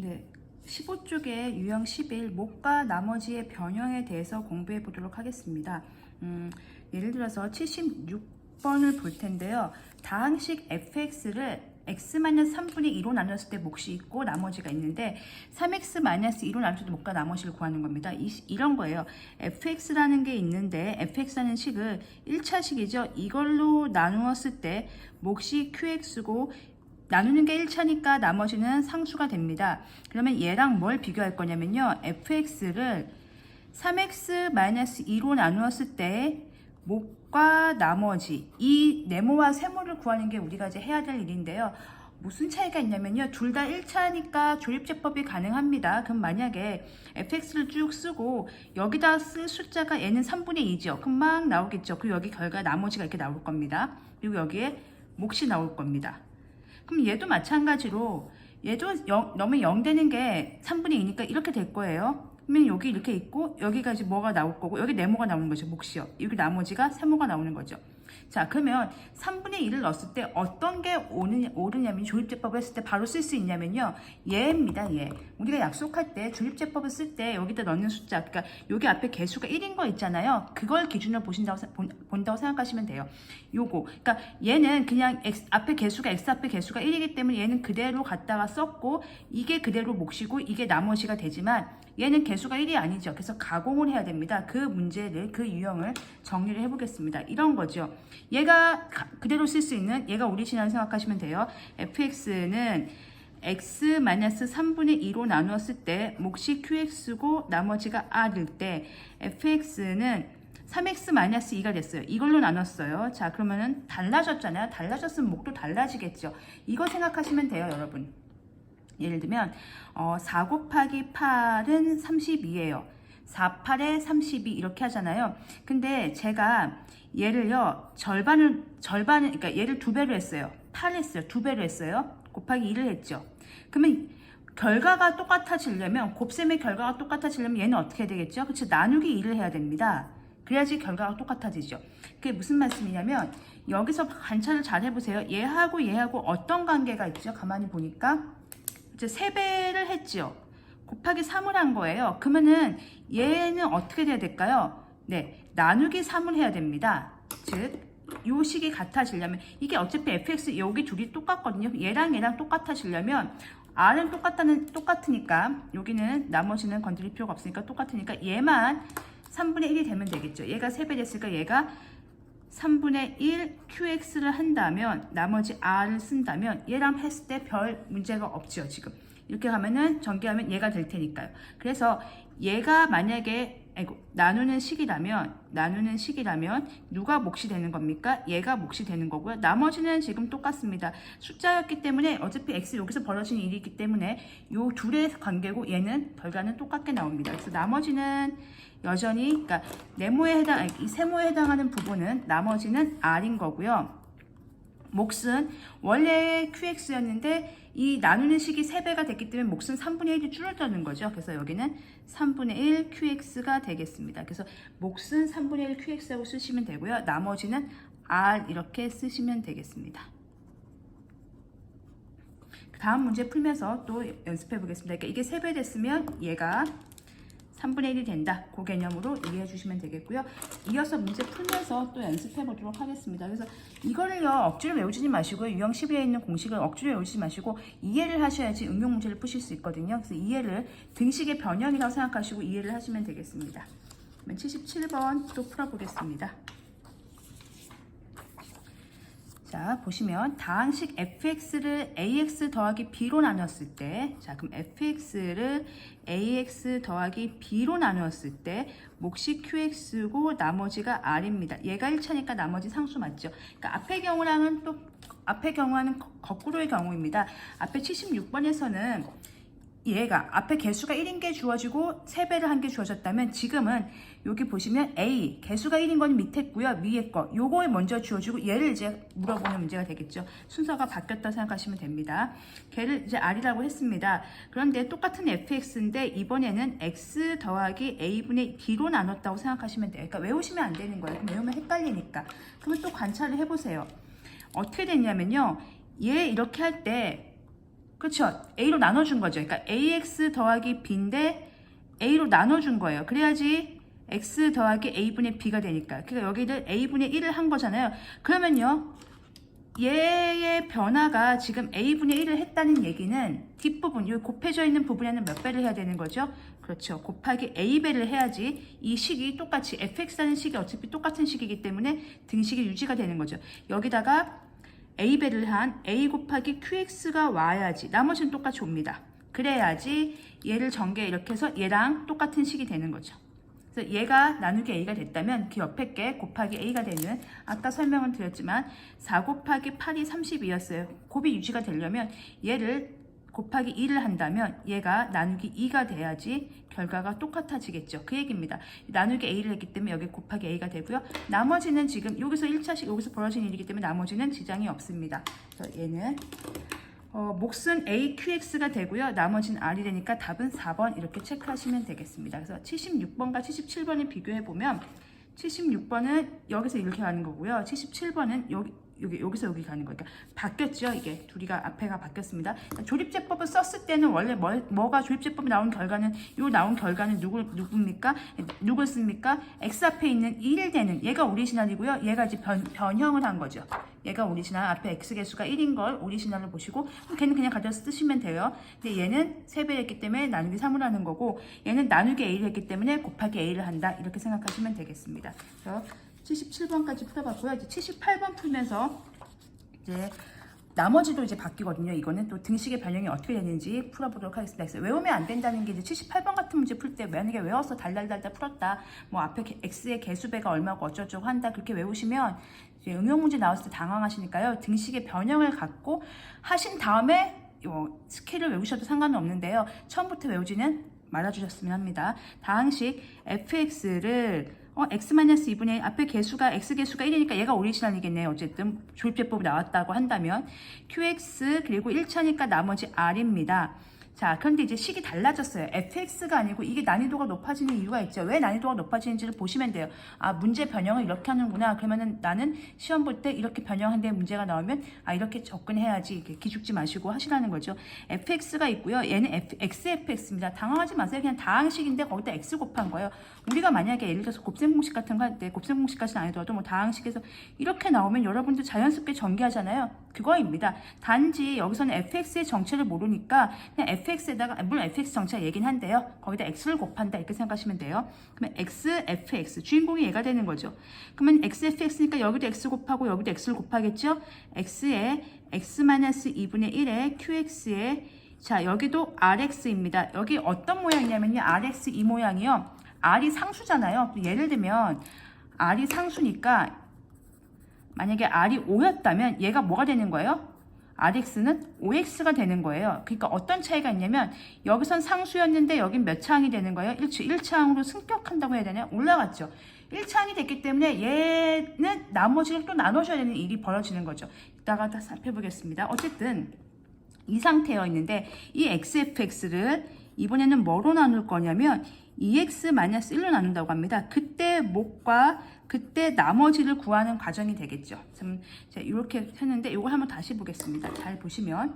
네, 15쪽의 유형 11 목과 나머지의 변형에 대해서 공부해 보도록 하겠습니다. 예를 들어서 76번을 볼 텐데요. 다항식 fx를 x-3분의 2로 나눴을 때 몫이 있고 나머지가 있는데 3x-2로 나눴을 때 목과 나머지를 구하는 겁니다. 이런 거예요. fx라는 게 있는데 fx라는 식을 1차식이죠. 이걸로 나누었을 때 몫이 qx고 나누는 게 1차니까 나머지는 상수가 됩니다. 그러면 얘랑 뭘 비교할 거냐면요. fx를 3x-2로 나누었을 때 목과 나머지 이 네모와 세모를 구하는 게 우리가 이제 해야 될 일인데요. 무슨 차이가 있냐면요. 둘 다 1차니까 조립제법이 가능합니다. 그럼 만약에 fx를 쭉 쓰고 여기다 쓸 숫자가 얘는 3분의 2죠. 그럼 막 나오겠죠. 그리고 여기 결과 나머지가 이렇게 나올 겁니다. 그리고 여기에 몫이 나올 겁니다. 그럼 얘도 마찬가지로 얘도 너무 0 되는 게 3분의 2니까 이렇게 될 거예요. 그러면 여기 이렇게 있고 여기가 이제 뭐가 나올 거고 여기 네모가 나오는 거죠. 몫이요. 여기 나머지가 세모가 나오는 거죠. 자, 그러면 3분의 1을 넣었을 때 어떤 게 오르냐면 조립제법을 했을 때 바로 쓸 수 있냐면요. 얘입니다. 얘. 우리가 약속할 때 조립제법을 쓸 때 여기다 넣는 숫자, 그러니까 여기 앞에 개수가 1인 거 있잖아요. 그걸 기준으로 본다고 생각하시면 돼요. 요거. 그러니까 얘는 그냥 앞에 개수가 x 앞에 개수가 1이기 때문에 얘는 그대로 갖다가 썼고 이게 그대로 몫이고 이게 나머지가 되지만 얘는 개수가 1이 아니죠. 그래서 가공을 해야 됩니다. 그 문제를, 그 유형을 정리를 해보겠습니다. 이런 거죠. 얘가 그대로 쓸 수 있는, 얘가 우리 신화를 생각하시면 돼요. fx는 x-3분의 2로 나누었을 때 몫이 qx고 나머지가 r일 때 fx는 3x-2가 됐어요. 이걸로 나눴어요. 자, 그러면은 달라졌잖아요. 달라졌으면 목도 달라지겠죠. 이거 생각하시면 돼요, 여러분. 예를 들면 4 곱하기 8은 32예요. 4, 8에 32 이렇게 하잖아요. 근데 제가 얘를요 그러니까 얘를 2배로 했어요. 8 했어요. 2배로 했어요. 곱하기 2를 했죠. 그러면 결과가 똑같아지려면 곱셈의 결과가 똑같아지려면 얘는 어떻게 해야 되겠죠? 그렇죠. 나누기 2를 해야 됩니다. 그래야지 결과가 똑같아지죠. 그게 무슨 말씀이냐면 여기서 관찰을 잘 해보세요. 얘하고 얘하고 어떤 관계가 있죠? 가만히 보니까 이제 3배를 했죠. 곱하기 3을 한 거예요. 그러면은 얘는 어떻게 돼야 될까요? 네, 나누기 3을 해야 됩니다. 즉, 요 식이 같아지려면 이게 어차피 fx 여기 둘이 똑같거든요. 얘랑 얘랑 똑같아지려면 r은 똑같으니까 여기는 나머지는 건드릴 필요가 없으니까 똑같으니까 얘만 3분의 1이 되면 되겠죠. 얘가 3배 됐으니까 얘가 3분의 1 qx를 한다면 나머지 r을 쓴다면 얘랑 했을 때 별 문제가 없죠. 지금 이렇게 하면은 전개하면 얘가 될 테니까요. 그래서 얘가 만약에 나누는 식이라면 누가 몫이 되는 겁니까? 얘가 몫이 되는 거고요. 나머지는 지금 똑같습니다. 숫자였기 때문에 어차피 x 여기서 벌어진 일이기 때문에 요 둘의 관계고 얘는 결과는 똑같게 나옵니다. 그래서 나머지는 여전히 그러니까 이 세모에 해당하는 부분은 나머지는 r인 거고요. 몫은 원래 qx였는데 이 나누는 식이 3배가 됐기 때문에 몫은 3분의 1이 줄어드는 거죠. 그래서 여기는 3분의 1 qx가 되겠습니다. 그래서 몫은 3분의 1 qx라고 쓰시면 되고요. 나머지는 r 이렇게 쓰시면 되겠습니다. 다음 문제 풀면서 또 연습해 보겠습니다. 그러니까 이게 3배 됐으면 얘가 3분의 1이 된다. 그 개념으로 이해해 주시면 되겠고요. 이어서 문제 풀면서 또 연습해 보도록 하겠습니다. 그래서 이거를요, 억지로 외우지 마시고요. 유형 12에 있는 공식을 억지로 외우지 마시고 이해를 하셔야지 응용 문제를 푸실 수 있거든요. 그래서 이해를 등식의 변형이라고 생각하시고 이해를 하시면 되겠습니다. 그러면 77번 또 풀어보겠습니다. 자, 보시면 다항식 fx를 ax 더하기 b로 나눴을 때, 자, 그럼 fx를 ax 더하기 b로 나누었을 때 몫이 qx고 나머지가 r입니다. 얘가 1차니까 나머지 상수 맞죠? 그러니까 앞의 경우와는 거꾸로의 경우입니다. 앞에 76번에서는 얘가 앞에 개수가 1인 게 주어지고 3배를 한 게 주어졌다면 지금은 여기 보시면 A 개수가 1인 건 밑에 거요, 위에 거 요거에 먼저 주어지고 얘를 이제 물어보는 문제가 되겠죠. 순서가 바뀌었다 생각하시면 됩니다. 걔를 이제 R이라고 했습니다. 그런데 똑같은 fx인데 이번에는 x 더하기 a분의 b로 나눴다고 생각하시면 돼요. 그러니까 외우시면 안 되는 거예요. 그럼 외우면 헷갈리니까. 그러면 또 관찰을 해보세요. 어떻게 됐냐면요. 얘 이렇게 할 때 그렇죠. A로 나눠준 거죠. 그러니까 AX 더하기 B인데 A로 나눠준 거예요. 그래야지 X 더하기 A분의 B가 되니까. 그러니까 여기를 A분의 1을 한 거잖아요. 그러면요. 얘의 변화가 지금 A분의 1을 했다는 얘기는 뒷부분, 여기 곱해져 있는 부분에는 몇 배를 해야 되는 거죠? 그렇죠. 곱하기 A배를 해야지 이 식이 똑같이 fx라는 식이 어차피 똑같은 식이기 때문에 등식이 유지가 되는 거죠. 여기다가 A배를 한 A 곱하기 QX가 와야지 나머지는 똑같이 옵니다. 그래야지 얘를 전개 이렇게 해서 얘랑 똑같은 식이 되는 거죠. 그래서 얘가 나누기 A가 됐다면 그 옆에 게 곱하기 A가 되는 아까 설명을 드렸지만 4 곱하기 8이 32였어요. 곱이 유지가 되려면 얘를 곱하기 2를 한다면 얘가 나누기 2가 돼야지 결과가 똑같아지겠죠. 그 얘기입니다. 나누기 A를 했기 때문에 여기 곱하기 A가 되고요. 나머지는 지금 여기서 1차식 여기서 벌어진 일이기 때문에 나머지는 지장이 없습니다. 그래서 얘는 몫은 AQX가 되고요. 나머지는 R이 되니까 답은 4번 이렇게 체크하시면 되겠습니다. 그래서 76번과 77번을 비교해보면 76번은 여기서 이렇게 가는 거고요. 77번은 여기서 여기 가는 거니까 바뀌었죠. 이게 둘이가 앞에가 바뀌었습니다. 조립제법을 썼을 때는 원래 뭐가 조립제법이 나온 결과는 나온 결과는 누굽니까? 누굴 씁니까? x 앞에 있는 1 되는 얘가 오리지널이고요. 얘가 이제 변형을 한 거죠. 얘가 오리지널 앞에 x 개수가 1인 걸 오리지널을 보시고 걔는 그냥 가져서 쓰시면 돼요. 근데 얘는 3배를 했기 때문에 나누기 3을 하는 거고 얘는 나누기 a를 했기 때문에 곱하기 a를 한다. 이렇게 생각하시면 되겠습니다. 그래서 77번까지 풀어봤고요. 이제 78번 풀면서 이제 나머지도 이제 바뀌거든요. 이거는 또 등식의 변형이 어떻게 되는지 풀어보도록 하겠습니다. 그래서 외우면 안 된다는 게 이제 78번 같은 문제 풀 때 만약에 외워서 달달달달 풀었다. 뭐 앞에 x의 개수배가 얼마고 어쩌고저쩌고 한다. 그렇게 외우시면 이제 응용 문제 나왔을 때 당황하시니까요. 등식의 변형을 갖고 하신 다음에 스킬을 외우셔도 상관은 없는데요. 처음부터 외우지는 말아주셨으면 합니다. 다항식 fx를 x-2분의 앞에 개수가 x 개수가 1이니까 얘가 오리지널이겠네요. 어쨌든 조립제법이 나왔다고 한다면 qx 그리고 1차니까 나머지 r입니다. 자, 그런데 이제 식이 달라졌어요. fx가 아니고 이게 난이도가 높아지는 이유가 있죠. 왜 난이도가 높아지는지를 보시면 돼요. 아, 문제 변형을 이렇게 하는구나. 그러면은 나는 시험 볼 때 이렇게 변형한데 문제가 나오면 이렇게 접근해야지. 이렇게 기죽지 마시고 하시라는 거죠. fx가 있고요. 얘는 xfx입니다. 당황하지 마세요. 그냥 다항식인데 거기다 x 곱한 거예요. 우리가 만약에 예를 들어서 곱셈 공식 같은 거 할 때 곱셈 공식까지는 아니더라도 뭐 다항식에서 이렇게 나오면 여러분들 자연스럽게 전개하잖아요. 그거입니다. 단지 여기서는 fx의 정체를 모르니까 그냥 fx에다가 물론 fx 정체가 얘긴 한데요. 거기다 x를 곱한다 이렇게 생각하시면 돼요. 그러면 xfx 주인공이 얘가 되는 거죠. 그러면 xfx니까 여기도 x 곱하고 여기도 x를 곱하겠죠. x에 x-2분의 1에 qx에 자 여기도 rx입니다. 여기 어떤 모양이냐면요. rx 이 모양이요. r이 상수잖아요. 예를 들면 r이 상수니까 만약에 r이 5였다면 얘가 뭐가 되는 거예요? rx는 5x가 되는 거예요. 그러니까 어떤 차이가 있냐면 여기선 상수였는데 여긴 몇 차항이 되는 거예요? 1차항으로 승격한다고 해야 되나요? 올라갔죠. 1차항이 됐기 때문에 얘는 나머지를 또 나눠줘야 되는 일이 벌어지는 거죠. 이따가 다 살펴보겠습니다. 어쨌든 이 상태여 있는데 이 xfx를 이번에는 뭐로 나눌 거냐면 2x-1로 나눈다고 합니다. 그때 몫과 그때 나머지를 구하는 과정이 되겠죠. 자, 이렇게 했는데 이걸 한번 다시 보겠습니다. 잘 보시면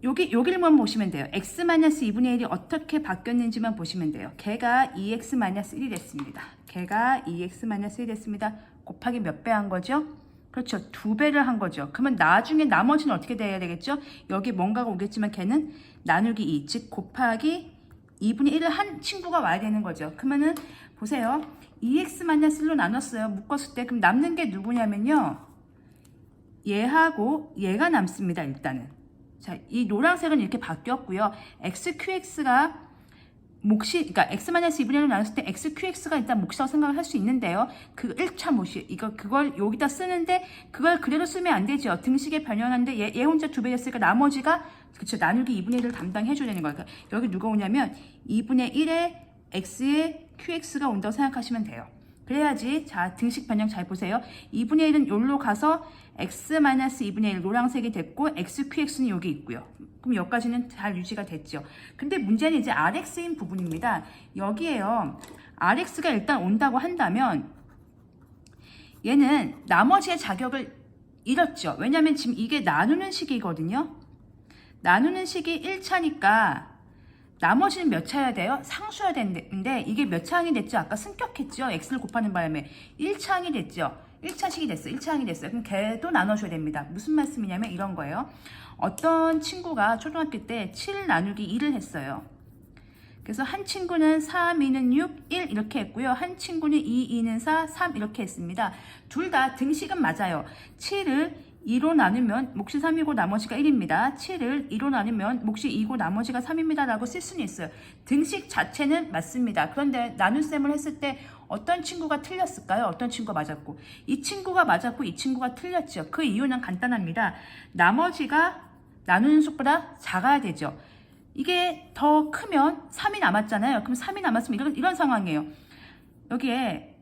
여기를만 보시면 돼요. x-2분의 1이 어떻게 바뀌었는지만 보시면 돼요. 걔가 2x-1이 됐습니다. 걔가 2x-1이 됐습니다. 곱하기 몇 배 한 거죠? 그렇죠. 2배를 한 거죠. 그러면 나중에 나머지는 어떻게 돼야 되겠죠? 여기 뭔가가 오겠지만 걔는 나누기 2, 즉 곱하기 2분의 1을 한 친구가 와야 되는 거죠. 그러면은 보세요. 2x-1로 나눴어요. 묶었을 때. 그럼 남는 게 누구냐면요. 얘하고 얘가 남습니다. 일단은. 자, 이 노란색은 이렇게 바뀌었고요. xqx가 몫이, 그러니까 x-2분의 1로 나눴을 때 xqx가 일단 몫이라고 생각을 할 수 있는데요. 그 1차 몫이, 그걸 여기다 쓰는데 그걸 그대로 쓰면 안 되죠. 등식에 변형하는데 얘 혼자 2배 됐으니까 나머지가 그쵸, 나누기 2분의 1을 담당해줘야 되는 거예요. 그러니까 여기 누가 오냐면 2분의 1에 x에 qx가 온다고 생각하시면 돼요. 그래야지, 자, 등식 변형 잘 보세요. 2분의 1은 여기로 가서 x-2분의 1 노란색이 됐고 xqx는 여기 있고요. 그럼 여기까지는 잘 유지가 됐죠. 근데 문제는 이제 rx인 부분입니다. 여기에요. rx가 일단 온다고 한다면 얘는 나머지의 자격을 이렇죠. 왜냐면 지금 이게 나누는 식이거든요. 나누는 식이 1차니까 나머지는 몇 차여야 돼요? 상수여야 되는데 이게 몇 차항이 됐죠? 아까 승격했죠? x를 곱하는 바람에 1차항이 됐죠? 1차식이 됐어요. 1차항이 됐어요. 그럼 걔도 나눠줘야 됩니다. 무슨 말씀이냐면 이런 거예요. 어떤 친구가 초등학교 때 7 나누기 2를 했어요. 그래서 한 친구는 3, 2는 6, 1 이렇게 했고요. 한 친구는 2, 2는 4, 3 이렇게 했습니다. 둘 다 등식은 맞아요. 7을 2로 나누면 몫이 3이고 나머지가 1입니다. 7을 2로 나누면 몫이 2고 나머지가 3입니다. 라고 쓸 수는 있어요. 등식 자체는 맞습니다. 그런데 나눗셈을 했을 때 어떤 친구가 틀렸을까요? 어떤 친구가 맞았고 이 친구가 맞았고 이 친구가 틀렸죠. 그 이유는 간단합니다. 나머지가 나누는 수보다 작아야 되죠. 이게 더 크면 3이 남았잖아요. 그럼 3이 남았으면 이런 상황이에요. 여기에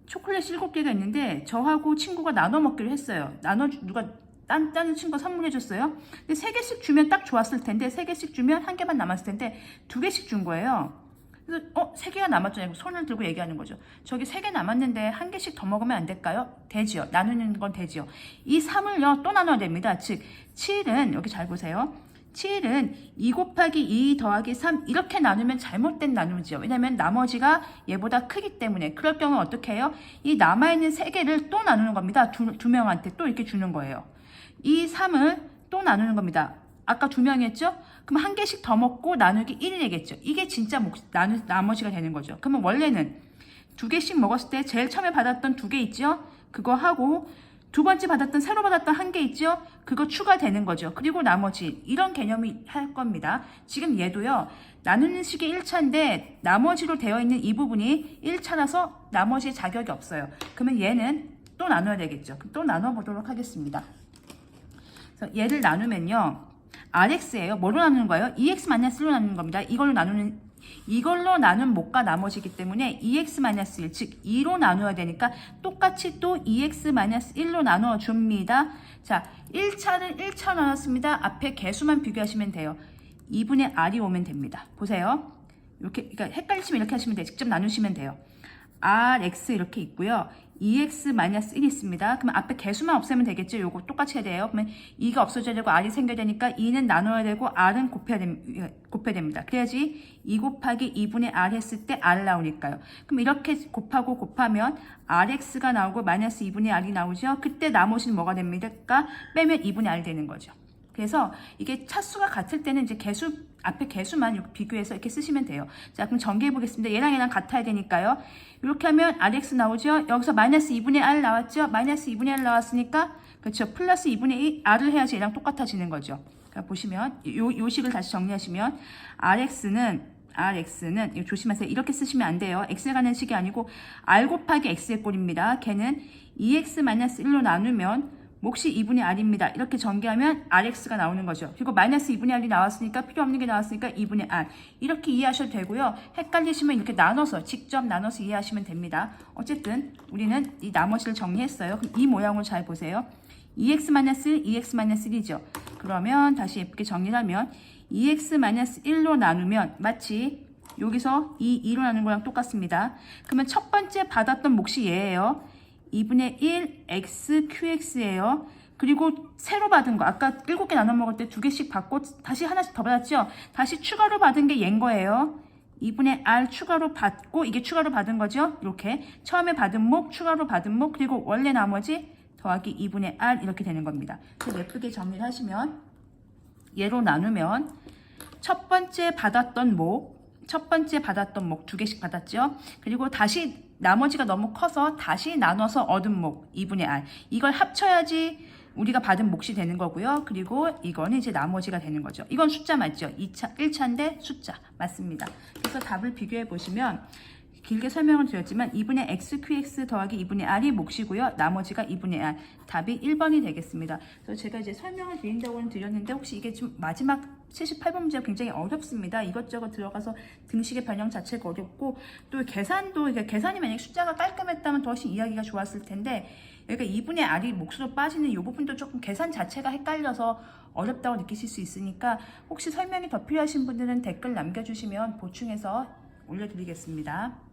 초콜릿 7개가 있는데 저하고 친구가 나눠 먹기로 했어요. 누가 다른 친구가 선물해 줬어요. 근데 3개씩 주면 딱 좋았을 텐데 3개씩 주면 1개만 남았을 텐데 2개씩 준 거예요. 그래서 3개가 남았잖아요. 손을 들고 얘기하는 거죠. 저기 3개 남았는데 1개씩 더 먹으면 안 될까요? 되지요. 나누는 건 되지요. 이 3을요 또 나눠야 됩니다. 즉 7은 여기 잘 보세요. 7은 2 곱하기 2 더하기 3 이렇게 나누면 잘못된 나누지요. 왜냐면 나머지가 얘보다 크기 때문에. 그럴 경우는 어떻게 해요? 이 남아있는 3개를 또 나누는 겁니다. 두 명한테 또 이렇게 주는 거예요. 이 3을 또 나누는 겁니다. 아까 2명이 했죠? 그럼 1개씩 더 먹고 나누기 1이 되겠죠. 이게 진짜 나머지가 되는 거죠. 그러면 원래는 2개씩 먹었을 때 제일 처음에 받았던 2개 있죠? 그거 하고 두 번째 받았던 새로 받았던 1개 있죠? 그거 추가되는 거죠. 그리고 나머지 이런 개념이 할 겁니다. 지금 얘도요. 나누는 식이 1차인데 나머지로 되어 있는 이 부분이 1차라서 나머지 자격이 없어요. 그러면 얘는 또 나눠야 되겠죠. 또 나눠 보도록 하겠습니다. 그래서 얘를 나누면요. RX예요. 뭐로 나누는 거예요? EX-1로 나누는 겁니다. 이걸로 나눈 몫과 나머지이기 때문에 2x-1, 즉 2로 나누어야 되니까 똑같이 또 2x-1로 나누어 줍니다. 자, 1차는 1차 나눴습니다. 앞에 개수만 비교하시면 돼요. 2분의 r이 오면 됩니다. 보세요. 이렇게, 그러니까 헷갈리시면 이렇게 하시면 돼요. 직접 나누시면 돼요. rx 이렇게 있고요. 2x-1 있습니다. 그럼 앞에 개수만 없애면 되겠죠. 요거 똑같이 해야 돼요. 그러면 2가 없어져야 되고 r이 생겨야 되니까 2는 나눠야 되고 r은 곱해야 됩니다. 그래야지 2 곱하기 2분의 r 했을 때 r 나오니까요. 그럼 이렇게 곱하면 rx가 나오고 마이너스 2분의 r이 나오죠. 그때 나머지는 뭐가 됩니까? 빼면 2분의 r 되는 거죠. 그래서 이게 차수가 같을 때는 이제 앞에 개수만 비교해서 이렇게 쓰시면 돼요. 자, 그럼 전개해 보겠습니다. 얘랑 같아야 되니까요. 이렇게 하면 rx 나오죠. 여기서 마이너스 2분의 r 나왔죠. 마이너스 2분의 r 나왔으니까 그렇죠. 플러스 2분의 r을 해야지 얘랑 똑같아지는 거죠. 그러니까 보시면 요 식을 다시 정리하시면 rx는 이거 조심하세요. 이렇게 쓰시면 안 돼요. x에 가는 식이 아니고 r 곱하기 x의 꼴입니다. 걔는 2x-1로 나누면 몫이 2분의 r입니다. 이렇게 전개하면 rx가 나오는 거죠. 그리고 마이너스 2분의 r이 나왔으니까 필요 없는 게 나왔으니까 2분의 r. 이렇게 이해하셔도 되고요. 헷갈리시면 이렇게 직접 나눠서 이해하시면 됩니다. 어쨌든 우리는 이 나머지를 정리했어요. 그럼 이 모양을 잘 보세요. 2x-1, 2x-1이죠. 그러면 다시 예쁘게 정리하면 2x-1로 나누면 마치 여기서 2로 나누는 거랑 똑같습니다. 그러면 첫 번째 받았던 몫이 얘예요. 2분의 1 x qx예요. 그리고 새로 받은 거 아까 7개 나눠 먹을 때 2개씩 받고 다시 하나씩 더 받았죠. 다시 추가로 받은 게 얘인 거예요. 2분의 r 추가로 받고 이게 추가로 받은 거죠. 이렇게 처음에 받은 몫, 추가로 받은 몫, 그리고 원래 나머지 더하기 2분의 r 이렇게 되는 겁니다. 그래서 예쁘게 정리를 하시면 얘로 나누면 첫 번째 받았던 몫 2개씩 받았죠. 그리고 다시 나머지가 너무 커서 다시 나눠서 얻은 몫 2분의 r 이걸 합쳐야지 우리가 받은 몫이 되는 거고요. 그리고 이거는 이제 나머지가 되는 거죠. 이건 숫자 맞죠? 1차인데 숫자 맞습니다. 그래서 답을 비교해 보시면 길게 설명을 드렸지만 2분의 x qx 더하기 2분의 r이 몫이고요. 나머지가 2분의 r. 답이 1번이 되겠습니다. 그래서 제가 이제 설명을 드린다고는 드렸는데 혹시 이게 좀 마지막 78번 문제가 굉장히 어렵습니다. 이것저것 들어가서 등식의 변형 자체가 어렵고 또 계산도 계산이 만약 숫자가 깔끔했다면 더 훨씬 이야기가 좋았을 텐데 여기가 2분의 r이 몫으로 빠지는 이 부분도 조금 계산 자체가 헷갈려서 어렵다고 느끼실 수 있으니까 혹시 설명이 더 필요하신 분들은 댓글 남겨주시면 보충해서 올려드리겠습니다.